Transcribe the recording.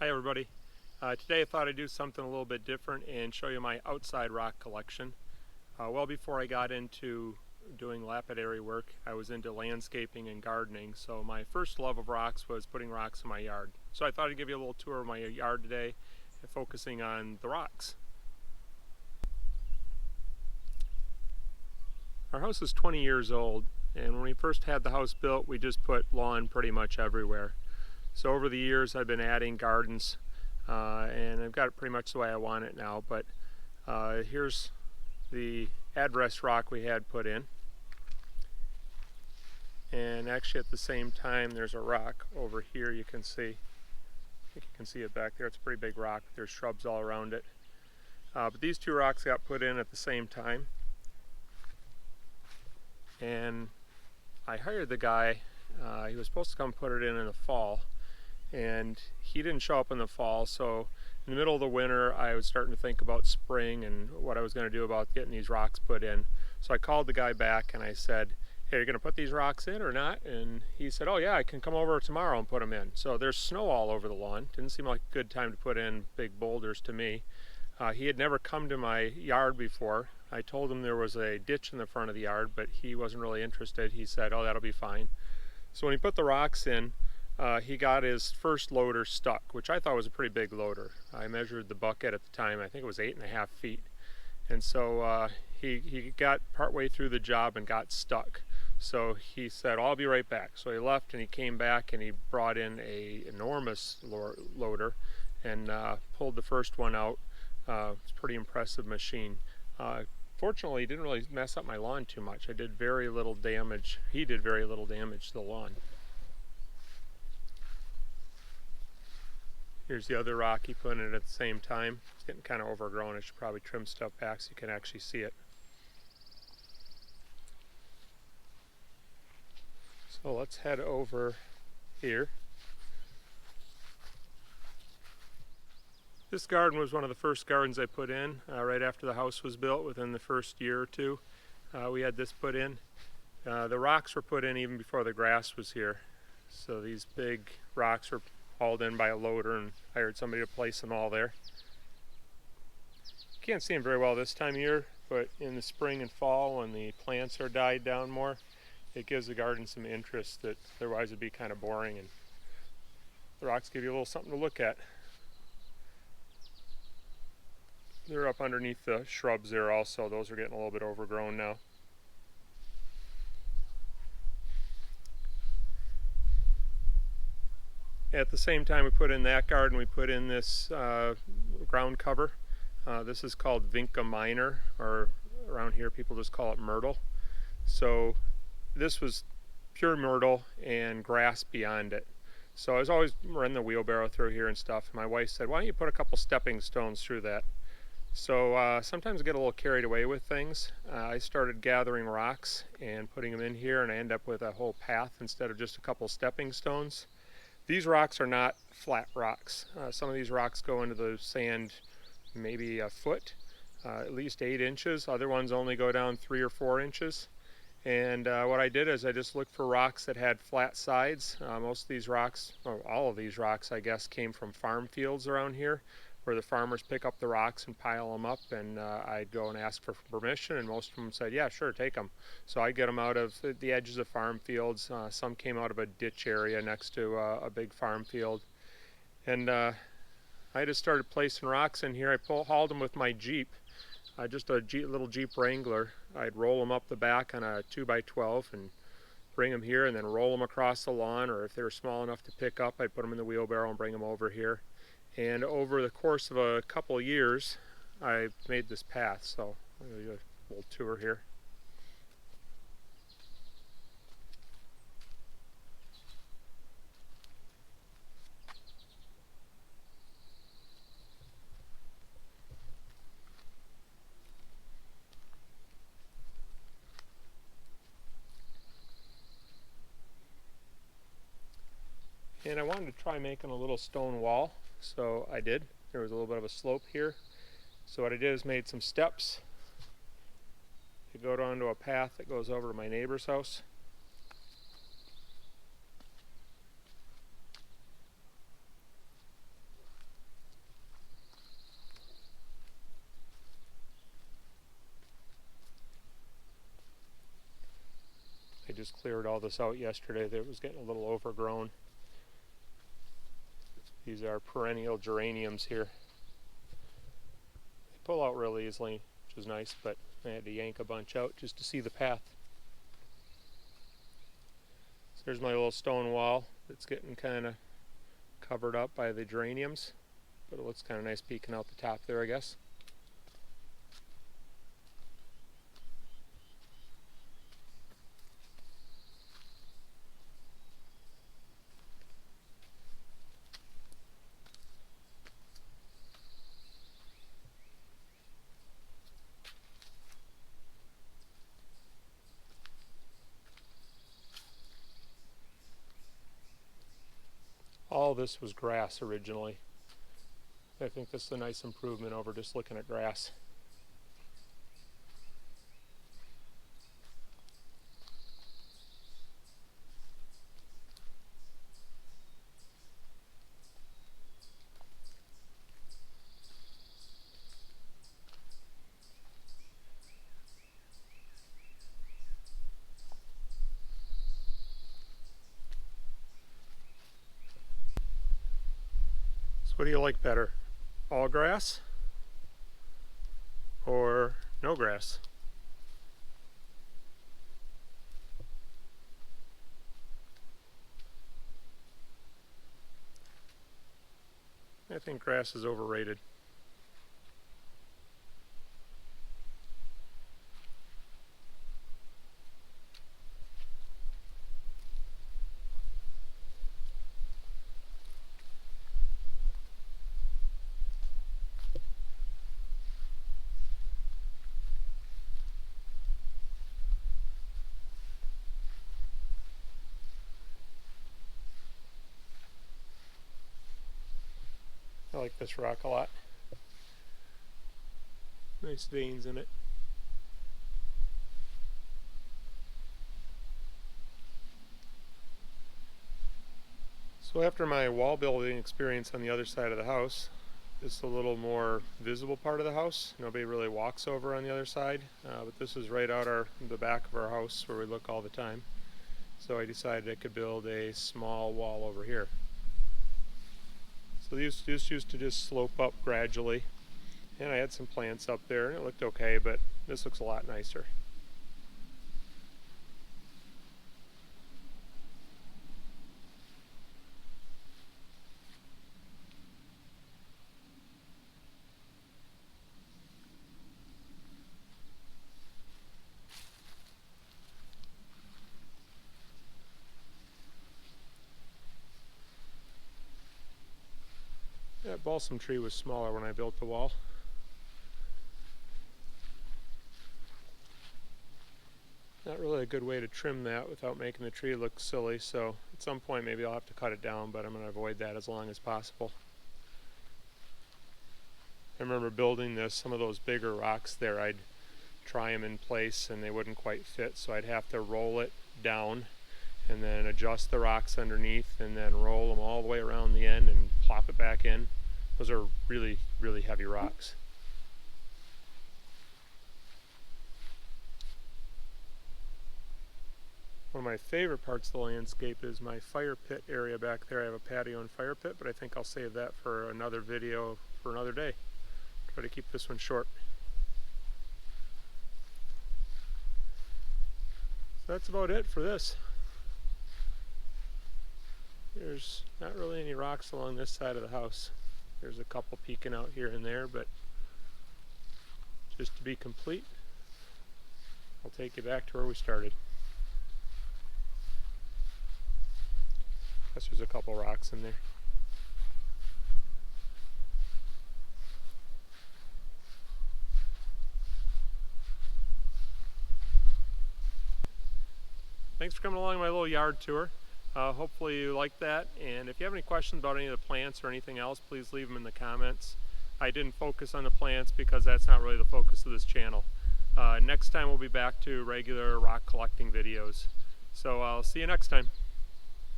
Hi everybody. Today I thought I'd do something a little bit different and show you my outside rock collection. Well before I got into doing lapidary work, I was into landscaping and gardening, so my first love of rocks was putting rocks in my yard. So I thought I'd give you a little tour of my yard today, focusing on the rocks. Our house is 20 years old, and when we first had the house built, we just put lawn pretty much everywhere. So over the years I've been adding gardens, and I've got it pretty much the way I want it now, but here's the address rock we had put in. And actually at the same time there's a rock over here you can see. I think you can see it back there. It's a pretty big rock. There's shrubs all around it. But these two rocks got put in at the same time. And I hired the guy. He was supposed to come put it in the fall, and he didn't show up in the fall, so in the middle of the winter I was starting to think about spring and what I was going to do about getting these rocks put in. So I called the guy back and I said, hey, are you going to put these rocks in or not? And he said, oh yeah, I can come over tomorrow and put them in. So there's snow all over the lawn. Didn't seem like a good time to put in big boulders to me. He had never come to my yard before. I told him there was a ditch in the front of the yard, but he wasn't really interested. He said, oh, that'll be fine. So when he put the rocks in, he got his first loader stuck, which I thought was a pretty big loader. I measured the bucket at the time. I think it was 8.5 feet. And so he got partway through the job and got stuck. So he said, I'll be right back. So he left and he came back and he brought in an enormous loader and pulled the first one out. It's a pretty impressive machine. Fortunately, he didn't really mess up my lawn too much. I did very little damage. He did very little damage to the lawn. Here's the other rock he put in at the same time. It's getting kind of overgrown. I should probably trim stuff back so you can actually see it. So let's head over here. This garden was one of the first gardens I put in right after the house was built. Within the first year or two, we had this put in. The rocks were put in even before the grass was here. So these big rocks were hauled in by a loader and hired somebody to place them all there. You can't see them very well this time of year, but in the spring and fall when the plants are died down more, it gives the garden some interest that otherwise would be kind of boring, and the rocks give you a little something to look at. They're up underneath the shrubs there also. Those are getting a little bit overgrown now. At the same time we put in that garden, we put in this ground cover. This is called Vinca minor, or around here people just call it myrtle. So this was pure myrtle and grass beyond it. So I was always running the wheelbarrow through here and stuff. And my wife said, why don't you put a couple stepping stones through that? So sometimes I get a little carried away with things. I started gathering rocks and putting them in here, and I end up with a whole path instead of just a couple stepping stones. These rocks are not flat rocks. Some of these rocks go into the sand maybe a foot, at least 8 inches. Other ones only go down 3 or 4 inches. And what I did is I just looked for rocks that had flat sides. Most of these rocks, or all of these rocks I guess, came from farm fields around here, where the farmers pick up the rocks and pile them up, and I'd go and ask for permission, and most of them said, yeah, sure, take them. So I'd get them out of the edges of farm fields. Some came out of a ditch area next to a big farm field. And I just started placing rocks in here. I hauled them with my Jeep, just a little Jeep Wrangler. I'd roll them up the back on a 2x12 and bring them here, and then roll them across the lawn, or if they were small enough to pick up, I'd put them in the wheelbarrow and bring them over here. And over the course of a couple of years, I made this path. So I'm going to do a little tour here. And I wanted to try making a little stone wall. So I did. There was a little bit of a slope here. So what I did is made some steps to go down to a path that goes over to my neighbor's house. just cleared all this out yesterday. It was getting a little overgrown. These are perennial geraniums here. They pull out really easily, which is nice, but I had to yank a bunch out just to see the path. So there's my little stone wall that's getting kind of covered up by the geraniums, but it looks kind of nice peeking out the top there, I guess. All this was grass originally. I think this is a nice improvement over just looking at grass. What do you like better? All grass or no grass? I think grass is overrated. I like this rock a lot. Nice veins in it. So after my wall building experience on the other side of the house, this is a little more visible part of the house. Nobody really walks over on the other side, but this is right out the back of our house where we look all the time. So I decided I could build a small wall over here. So these used to just slope up gradually, and I had some plants up there and it looked okay, but this looks a lot nicer. That balsam tree was smaller when I built the wall. Not really a good way to trim that without making the tree look silly, so at some point maybe I'll have to cut it down, but I'm going to avoid that as long as possible. I remember building this, some of those bigger rocks there, I'd try them in place and they wouldn't quite fit, so I'd have to roll it down and then adjust the rocks underneath and then roll them all the way around the end and plop it back in. Those are really, really heavy rocks. One of my favorite parts of the landscape is my fire pit area back there. I have a patio and fire pit, but I think I'll save that for another video for another day. Try to keep this one short. So that's about it for this. There's not really any rocks along this side of the house. There's a couple peeking out here and there, but just to be complete, I'll take you back to where we started. Guess there's a couple rocks in there. Thanks for coming along my little yard tour. Hopefully you liked that, and if you have any questions about any of the plants or anything else, please leave them in the comments. I didn't focus on the plants because that's not really the focus of this channel. Next time we'll be back to regular rock collecting videos. So I'll see you next time.